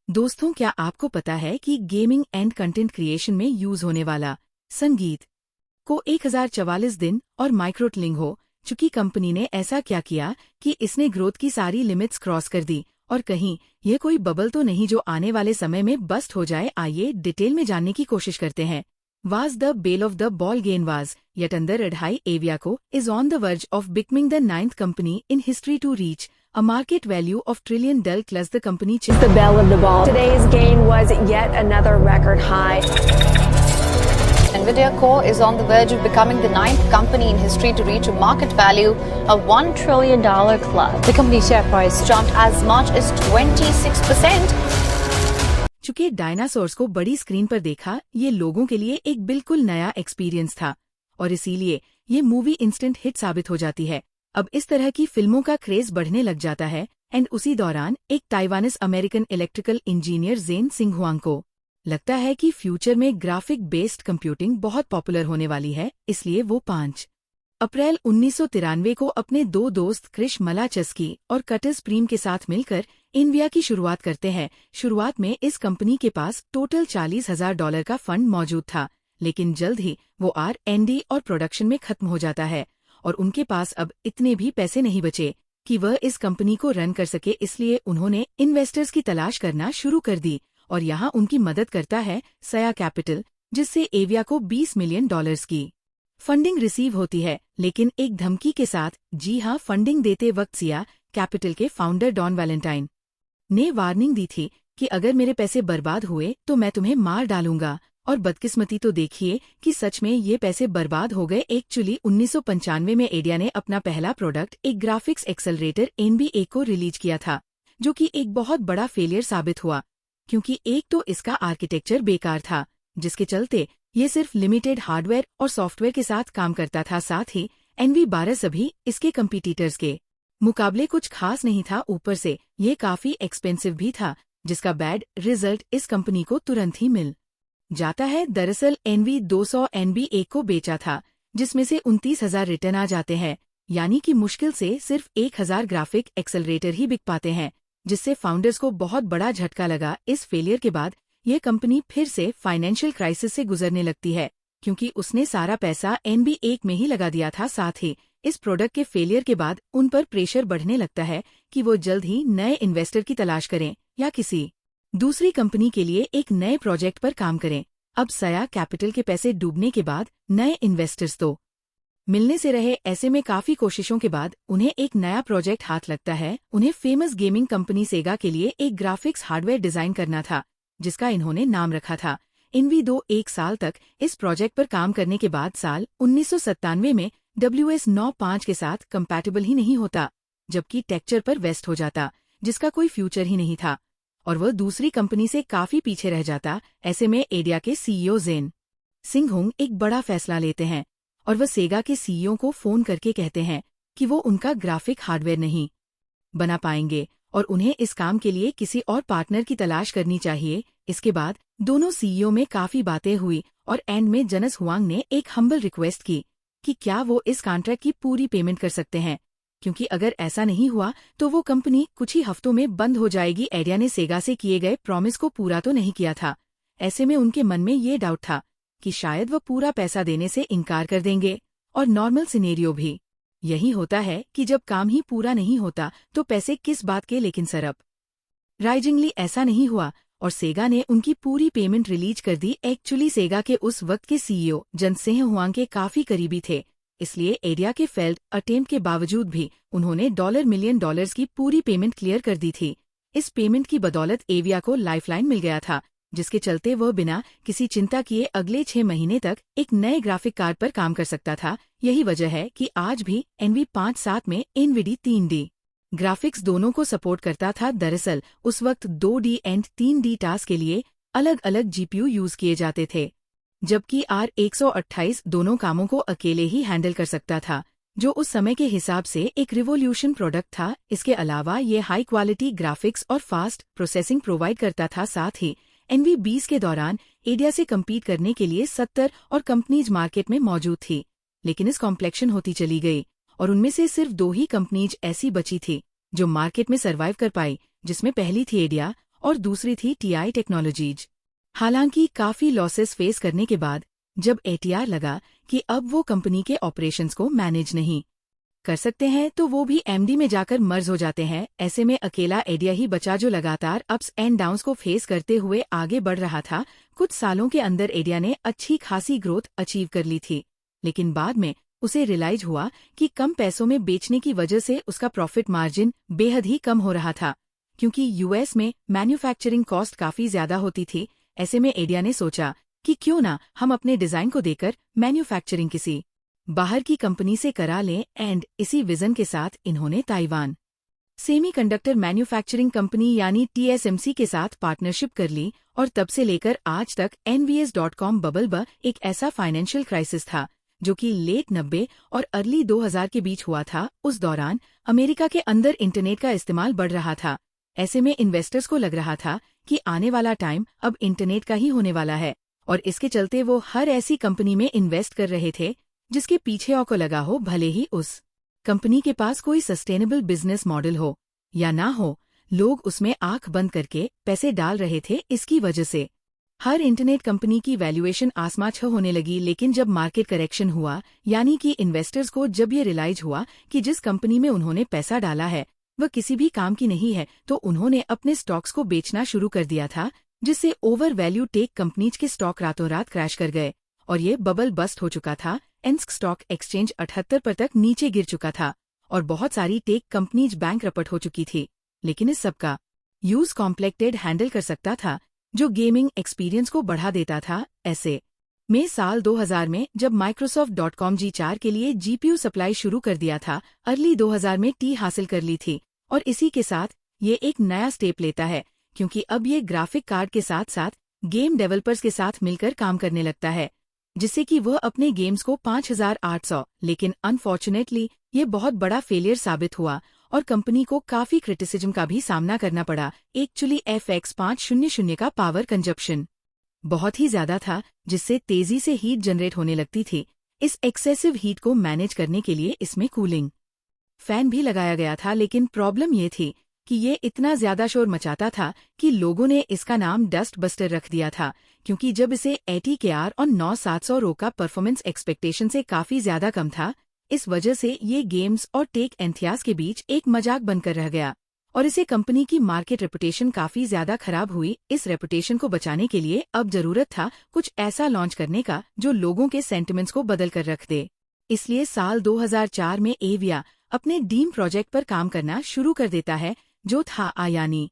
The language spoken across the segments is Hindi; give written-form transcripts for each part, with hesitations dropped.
दोस्तों, क्या आपको पता है कि गेमिंग एंड कंटेंट क्रिएशन में यूज होने वाला संगीत को 1044 दिन और माइक्रोटलिंग हो चुकी कंपनी ने ऐसा क्या किया कि इसने ग्रोथ की सारी लिमिट्स क्रॉस कर दी, और कहीं ये कोई बबल तो नहीं जो आने वाले समय में बस्ट हो जाए। आइए डिटेल में जानने की कोशिश करते हैं। Was the bale of the ball game was, yet under red high Aviaco is on the verge of becoming the ninth company in history to reach a market value of $1 trillion plus the company The bell of the ball. Today's gain was yet another record high. Nvidia Co. is on the verge of becoming the ninth company in history to reach a market value of $1 trillion club. The company's share price jumped as much as 26%. चूंकि डायनासोर्स को बड़ी स्क्रीन पर देखा, ये लोगों के लिए एक बिल्कुल नया एक्सपीरियंस था और इसीलिए ये मूवी इंस्टेंट हिट साबित हो जाती है। अब इस तरह की फिल्मों का क्रेज बढ़ने लग जाता है एंड उसी दौरान एक ताइवानीज अमेरिकन इलेक्ट्रिकल इंजीनियर जेन सिंह हुआंग को लगता है कि फ्यूचर में ग्राफिक बेस्ड कंप्यूटिंग बहुत पॉपुलर होने वाली है। इसलिए वो 5 अप्रैल 1993 को अपने दो दोस्त क्रिश मलाचस्की और कटस प्रीम के साथ मिलकर इन्विया की शुरुआत करते हैं। शुरुआत में इस कंपनी के पास टोटल $40,000 का फंड मौजूद था, लेकिन जल्द ही वो R&D और प्रोडक्शन में खत्म हो जाता है और उनके पास अब इतने भी पैसे नहीं बचे कि वह इस कंपनी को रन कर सके। इसलिए उन्होंने इन्वेस्टर्स की तलाश करना शुरू कर दी और यहाँ उनकी मदद करता है सया कैपिटल, जिससे एविया को $20 मिलियन की फंडिंग रिसीव होती है, लेकिन एक धमकी के साथ। जी हाँ, फंडिंग देते वक्त सिया कैपिटल के फाउंडर डॉन वैलेंटाइन ने वार्निंग दी थी कि अगर मेरे पैसे बर्बाद हुए तो मैं तुम्हें मार डालूंगा। और बदकिस्मती तो देखिए कि सच में ये पैसे बर्बाद हो गए। एक्चुअली 1995 में एडिया ने अपना पहला प्रोडक्ट, एक ग्राफिक्स एक्सेलरेटर NBA को रिलीज किया था, जो कि एक बहुत बड़ा फेलियर साबित हुआ, क्योंकि एक तो इसका आर्किटेक्चर बेकार था, जिसके चलते ये सिर्फ लिमिटेड हार्डवेयर और सॉफ्टवेयर के साथ काम करता था। साथ ही NV12 सभी इसके कंपीटिटर्स के मुकाबले कुछ खास नहीं था। ऊपर से ये काफी एक्सपेंसिव भी था, जिसका बैड रिजल्ट इस कंपनी को तुरंत ही मिल जाता है। दरअसल NV200 NBA को बेचा था, जिसमें से 29,000 रिटर्न आ जाते हैं, यानी कि मुश्किल से सिर्फ 1,000 ग्राफिक एक्सेलरेटर ही बिक पाते हैं, जिससे फाउंडर्स को बहुत बड़ा झटका लगा। इस फेलियर के बाद ये कंपनी फिर से फाइनेंशियल क्राइसिस से गुजरने लगती है, क्योंकि उसने सारा पैसा NB1 में ही लगा दिया था। साथ ही इस प्रोडक्ट के फेलियर के बाद उन पर प्रेशर बढ़ने लगता है कि वो जल्द ही नए इन्वेस्टर की तलाश करें या किसी दूसरी कंपनी के लिए एक नए प्रोजेक्ट पर काम करें। अब सया कैपिटल के पैसे डूबने के बाद नए इन्वेस्टर्स तो मिलने से रहे। ऐसे में काफी कोशिशों के बाद उन्हें एक नया प्रोजेक्ट हाथ लगता है। उन्हें फेमस गेमिंग कंपनी सेगा के लिए एक ग्राफिक्स हार्डवेयर डिजाइन करना था, जिसका इन्होंने नाम रखा था NV2। 1 साल तक इस प्रोजेक्ट पर काम करने के बाद साल 1997 में WS95 के साथ कंपैटिबल ही नहीं होता, जबकि टेक्चर पर वेस्ट हो जाता, जिसका कोई फ्यूचर ही नहीं था और वह दूसरी कंपनी से काफी पीछे रह जाता। ऐसे में एडिया के CEO जेन सिंह हुंग एक बड़ा फैसला लेते हैं और वह सेगा के CEO को फोन करके कहते हैं कि वो उनका ग्राफिक हार्डवेयर नहीं बना पाएंगे और उन्हें इस काम के लिए किसी और पार्टनर की तलाश करनी चाहिए। इसके बाद दोनों CEO में काफी बातें हुई और एंड में जनस हुआंग ने एक हम्बल रिक्वेस्ट की कि क्या वो इस कॉन्ट्रैक्ट की पूरी पेमेंट कर सकते हैं, क्योंकि अगर ऐसा नहीं हुआ तो वो कंपनी कुछ ही हफ्तों में बंद हो जाएगी। एडिया ने सेगा से किए गए प्रॉमिस को पूरा तो नहीं किया था। ऐसे में उनके मन में ये डाउट था कि शायद वो पूरा पैसा देने से इनकार कर देंगे। और नॉर्मल सिनेरियो भी यही होता है कि जब काम ही पूरा नहीं होता तो पैसे किस बात के। लेकिन सरप्राइजिंगली ऐसा नहीं हुआ और सेगा ने उनकी पूरी पेमेंट रिलीज कर दी। एक्चुअली सेगा के उस वक्त के CEO जन सिंह हुआंग के काफी करीबी थे, इसलिए एडिया के फेल्ड अटेम्प्ट के बावजूद भी उन्होंने $1 मिलियन की पूरी पेमेंट क्लियर कर दी थी। इस पेमेंट की बदौलत एविया को लाइफलाइन मिल गया था, जिसके चलते वह बिना किसी चिंता किए अगले 6 महीने तक एक नए ग्राफिक कार्ड पर काम कर सकता था। यही वजह है कि आज भी NV57 में NVIDIA 3D ग्राफिक्स दोनों को सपोर्ट करता था। दरअसल उस वक्त 2D एंड 3D टास्क के लिए अलग अलग GPU यूज किए जाते थे, जबकि R128 दोनों कामों को अकेले ही हैंडल कर सकता था, जो उस समय के हिसाब से एक रिवॉल्यूशन प्रोडक्ट था। इसके अलावा ये हाई क्वालिटी ग्राफिक्स और फास्ट प्रोसेसिंग प्रोवाइड करता था। साथ ही NV20 के दौरान एडिया से कम्पीट करने के लिए 70 और कंपनीज मार्केट में मौजूद थी, लेकिन इस कॉम्प्लेक्शन होती चली गई और उनमें से सिर्फ 2 ही कंपनीज ऐसी बची थी जो मार्केट में सर्वाइव कर पाई, जिसमें पहली थी एडिया और दूसरी थी TI टेक्नोलॉजीज। हालांकि काफी लॉसेस फेस करने के बाद जब ATR लगा कि अब वो कंपनी के ऑपरेशंस को मैनेज नहीं कर सकते हैं तो वो भी MD में जाकर मर्ज हो जाते हैं। ऐसे में अकेला एडिया ही बचा जो लगातार अप्स एंड डाउन्स को फेस करते हुए आगे बढ़ रहा था। कुछ सालों के अंदर एडिया ने अच्छी खासी ग्रोथ अचीव कर ली थी, लेकिन बाद में उसे रियलाइज हुआ कि कम पैसों में बेचने की वजह से उसका प्रॉफिट मार्जिन बेहद ही कम हो रहा था, क्योंकि US में मैन्युफैक्चरिंग कॉस्ट काफी ज्यादा होती थी। ऐसे में एडिया ने सोचा कि क्यों ना हम अपने डिजाइन को देकर मैन्युफैक्चरिंग किसी बाहर की कंपनी से करा लें। एंड इसी विजन के साथ इन्होंने ताइवान सेमीकंडक्टर मैन्युफैक्चरिंग कंपनी यानी TSMC के साथ पार्टनरशिप कर ली, और तब से लेकर आज तक NVS.com बबल एक ऐसा फाइनेंशियल क्राइसिस था जो कि लेट 90 और अर्ली 2000 के बीच हुआ था। उस दौरान अमेरिका के अंदर इंटरनेट का इस्तेमाल बढ़ रहा था। ऐसे में इन्वेस्टर्स को लग रहा था कि आने वाला टाइम अब इंटरनेट का ही होने वाला है, और इसके चलते वो हर ऐसी कंपनी में इन्वेस्ट कर रहे थे जिसके पीछे को लगा हो, भले ही उस कंपनी के पास कोई सस्टेनेबल बिजनेस मॉडल हो या ना हो, लोग उसमें आंख बंद करके पैसे डाल रहे थे। इसकी वजह से हर इंटरनेट कंपनी की वैल्यूएशन आसमान छह होने लगी। लेकिन जब मार्केट करेक्शन हुआ, यानी कि इन्वेस्टर्स को जब ये रियलाइज हुआ कि जिस कंपनी में उन्होंने पैसा डाला है वह किसी भी काम की नहीं है, तो उन्होंने अपने स्टॉक्स को बेचना शुरू कर दिया था, जिससे ओवर वैल्यू टेक कंपनीज के स्टॉक रातों रात क्रैश कर गए और ये बबल बस्ट हो चुका था। एनस्क स्टॉक एक्सचेंज 78 पर तक नीचे गिर चुका था और बहुत सारी टेक कंपनीज बैंकरप्ट हो चुकी थी। लेकिन इस सब का यूज कॉम्प्लेक्टेड हैंडल कर सकता था, जो गेमिंग एक्सपीरियंस को बढ़ा देता था। ऐसे में साल 2000 में जब Microsoft.com G4 के लिए GPU सप्लाई शुरू कर दिया था, अर्ली 2000 में टी हासिल कर ली थी, और इसी के साथ ये एक नया स्टेप लेता है, क्योंकि अब ये ग्राफिक कार्ड के साथ साथ गेम डेवलपर्स के साथ मिलकर काम करने लगता है, जिससे कि वह अपने गेम्स को 5800। लेकिन अनफॉर्चुनेटली ये बहुत बड़ा फेलियर साबित हुआ और कंपनी को काफी क्रिटिसिज्म का भी सामना करना पड़ा। एक्चुअली FX 500 का पावर कंजप्शन बहुत ही ज्यादा था, जिससे तेजी से हीट जनरेट होने लगती थी। इस एक्सेसिव हीट को मैनेज करने के लिए इसमें कूलिंग फैन भी लगाया गया था, लेकिन प्रॉब्लम ये थी कि ये इतना ज्यादा शोर मचाता था कि लोगों ने इसका नाम डस्ट बस्टर रख दिया था, क्योंकि जब इसे 80KR और 9700 रो का परफॉर्मेंस एक्सपेक्टेशन से काफी ज्यादा कम था, इस वजह से ये गेम्स और टेक एंथियाज के बीच एक मजाक बनकर रह गया और इसे कंपनी की मार्केट रेपुटेशन काफी ज्यादा खराब हुई। इस रेपुटेशन को बचाने के लिए अब जरूरत था कुछ ऐसा लॉन्च करने का जो लोगों के सेंटिमेंट्स को बदल कर रख दे। इसलिए साल 2004 में एविया अपने डीम प्रोजेक्ट पर काम करना शुरू कर देता है, जो था यानी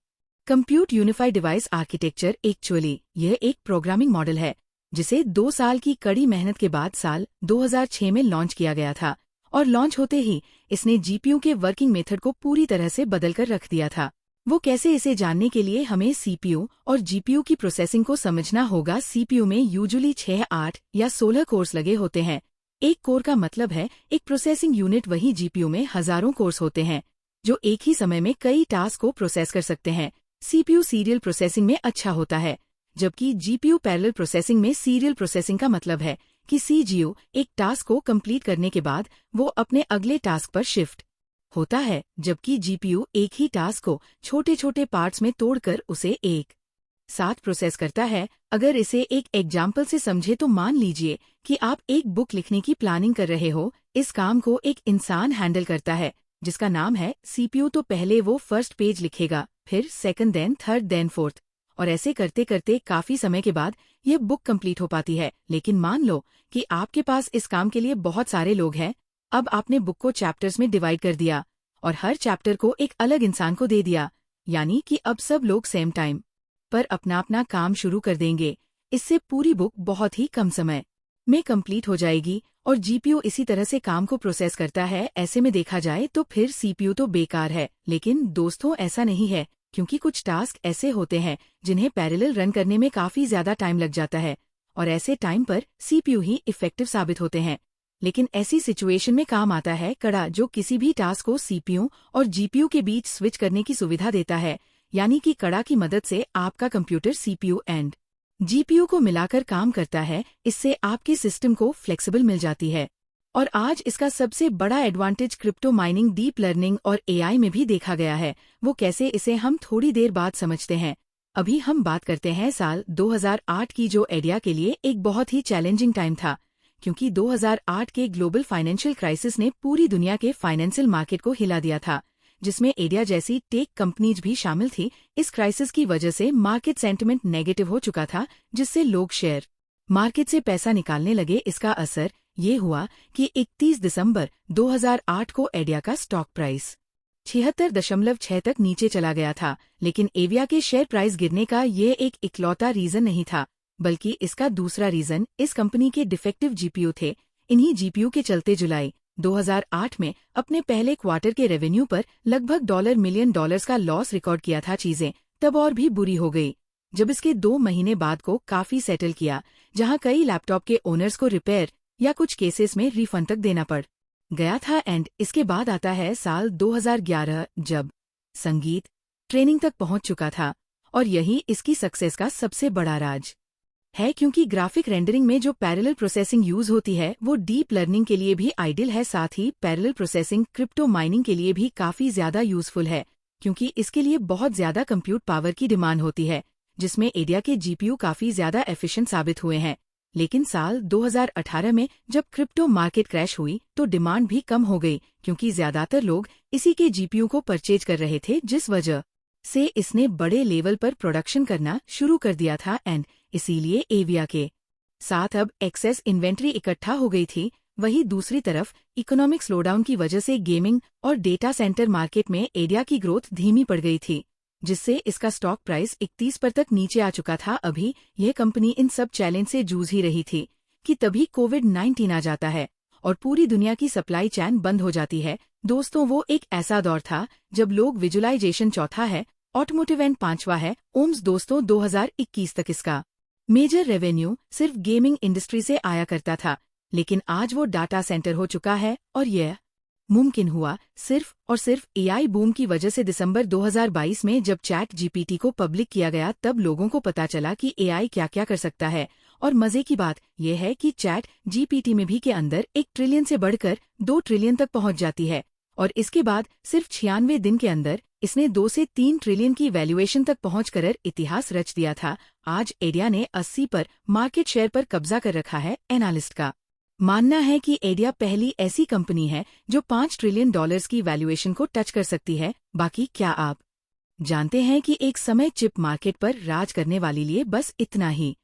compute unified device architecture. Actually यह एक प्रोग्रामिंग मॉडल है जिसे 2 साल की कड़ी मेहनत के बाद साल 2006 में लॉन्च किया गया था, और लॉन्च होते ही इसने GPU के वर्किंग मेथड को पूरी तरह से बदलकर रख दिया था। वो कैसे, इसे जानने के लिए हमें CPU और GPU की प्रोसेसिंग को समझना होगा। CPU में यूजुअली 6, 8 या 16 कोर्स लगे होते हैं। एक कोर का मतलब है एक प्रोसेसिंग यूनिट, वही GPU में हजारों कोर्स होते हैं जो एक ही समय में कई टास्क को प्रोसेस कर सकते हैं। CPU सीरियल प्रोसेसिंग में अच्छा होता है, जबकि GPU पैरेलल प्रोसेसिंग में सीरियल प्रोसेसिंग का मतलब है कि CGU एक टास्क को कंप्लीट करने के बाद वो अपने अगले टास्क पर शिफ्ट होता है, जबकि GPU एक ही टास्क को छोटे छोटे पार्ट्स में तोड़कर उसे एक साथ प्रोसेस करता है। अगर इसे एक एग्जाम्पल से समझे तो मान लीजिए कि आप एक बुक लिखने की प्लानिंग कर रहे हो। इस काम को एक इंसान हैंडल करता है जिसका नाम है CPU। तो पहले वो फर्स्ट पेज लिखेगा, फिर second, then third, then fourth, और ऐसे करते करते काफी समय के बाद ये बुक कंप्लीट हो पाती है। लेकिन मान लो कि आपके पास इस काम के लिए बहुत सारे लोग हैं। अब आपने बुक को चैप्टर्स में डिवाइड कर दिया और हर चैप्टर को एक अलग इंसान को दे दिया, यानी कि अब सब लोग सेम टाइम पर अपना अपना काम शुरू कर देंगे। इससे पूरी बुक बहुत ही कम समय में कंप्लीट हो जाएगी और GPU इसी तरह से काम को प्रोसेस करता है। ऐसे में देखा जाए तो फिर CPU तो बेकार है। लेकिन दोस्तों, ऐसा नहीं है, क्योंकि कुछ टास्क ऐसे होते हैं जिन्हें पैरेलल रन करने में काफी ज्यादा टाइम लग जाता है, और ऐसे टाइम पर CPU ही इफेक्टिव साबित होते हैं। लेकिन ऐसी सिचुएशन में काम आता है कड़ा, जो किसी भी टास्क को CPU और GPU के बीच स्विच करने की सुविधा देता है, यानी कि कड़ा की मदद से आपका कंप्यूटर CPU एंड GPU को मिलाकर काम करता है। इससे आपके सिस्टम को फ्लेक्सिबल मिल जाती है। और आज इसका सबसे बड़ा advantage crypto mining, deep learning और AI में भी देखा गया है। वो कैसे, इसे हम थोड़ी देर बाद समझते हैं। अभी हम बात करते हैं साल 2008 की, जो एडिया के लिए एक बहुत ही चैलेंजिंग टाइम था, क्योंकि 2008 के ग्लोबल फाइनेंशियल क्राइसिस ने पूरी दुनिया के फाइनेंशियल मार्केट को हिला दिया था, जिसमें एडिया जैसी टेक कंपनीज भी शामिल थी। इस क्राइसिस की वजह से मार्केट सेंटिमेंट नेगेटिव हो चुका था, जिससे लोग शेयर मार्केट से पैसा निकालने लगे। इसका असर ये हुआ कि 31 दिसंबर 2008 को एडिया का स्टॉक प्राइस 76.6 तक नीचे चला गया था। लेकिन एविया के शेयर प्राइस गिरने का ये एक इकलौता रीजन नहीं था, बल्कि इसका दूसरा रीजन इस कंपनी के डिफेक्टिव जीपीयू थे। इन्हीं जीपीयू के चलते जुलाई 2008 में अपने पहले क्वार्टर के रेवेन्यू पर लगभग $1 मिलियन का लॉस रिकॉर्ड किया था। चीजें तब और भी बुरी हो गई जब इसके 2 महीने बाद को काफी सेटल किया, जहां कई लैपटॉप के ओनर्स को रिपेयर या कुछ केसेस में रिफंड तक देना पड़ गया था। एंड इसके बाद आता है साल 2011, जब संगीत ट्रेनिंग तक पहुंच चुका था, और यही इसकी सक्सेस का सबसे बड़ा राज है, क्योंकि ग्राफिक रेंडरिंग में जो पैरेलल प्रोसेसिंग यूज होती है वो डीप लर्निंग के लिए भी आइडियल है। साथ ही पैरेलल प्रोसेसिंग क्रिप्टो माइनिंग के लिए भी काफी ज्यादा यूजफुल है, क्योंकि इसके लिए बहुत ज्यादा कंप्यूट पावर की डिमांड होती है, जिसमें एडिया के जीपीयू काफी ज्यादा एफिशिएंट साबित हुए हैं। लेकिन साल 2018 में जब क्रिप्टो मार्केट क्रैश हुई तो डिमांड भी कम हो गई, क्योंकि ज्यादातर लोग इसी के जीपीयू को परचेज कर रहे थे, जिस वजह से इसने बड़े लेवल पर प्रोडक्शन करना शुरू कर दिया था। एंड इसीलिए एविया के साथ अब एक्सेस इन्वेंट्री इकट्ठा हो गई थी। वहीं दूसरी तरफ इकोनॉमिक स्लोडाउन की वजह से गेमिंग और डेटा सेंटर मार्केट में एडिया की ग्रोथ धीमी पड़ गई थी, जिससे इसका स्टॉक प्राइस 31 पर तक नीचे आ चुका था। अभी यह कंपनी इन सब चैलेंज से जूझ ही रही थी कि तभी कोविड-19 आ जाता है और पूरी दुनिया की सप्लाई चेन बंद हो जाती है। दोस्तों, वो एक ऐसा दौर था जब लोग विजुअलाइजेशन चौथा है, ऑटोमोटिव एंड 5वां है, ओम्स। दोस्तों, 2021 तक इसका मेजर रेवेन्यू सिर्फ गेमिंग इंडस्ट्री से आया करता था, लेकिन आज वो डाटा सेंटर हो चुका है, और यह मुमकिन हुआ सिर्फ और सिर्फ एआई बूम की वजह से। दिसंबर 2022 में जब चैट जीपीटी को पब्लिक किया गया, तब लोगों को पता चला कि एआई क्या क्या कर सकता है। और मजे की बात यह है कि चैट जीपीटी में भी के अंदर 1 ट्रिलियन से बढ़कर 2 ट्रिलियन तक पहुंच जाती है, और इसके बाद सिर्फ 96 दिन के अंदर इसने 2 से 3 ट्रिलियन की वैल्यूएशन तक पहुंचकर इतिहास रच दिया था। आज एडिया ने 80 पर मार्केट शेयर पर कब्जा कर रखा है। एनालिस्ट का मानना है कि एडिया पहली ऐसी कंपनी है जो $5 ट्रिलियन की वैल्यूएशन को टच कर सकती है। बाकी क्या आप जानते हैं कि एक समय चिप मार्केट पर राज करने वाली लिए बस इतना ही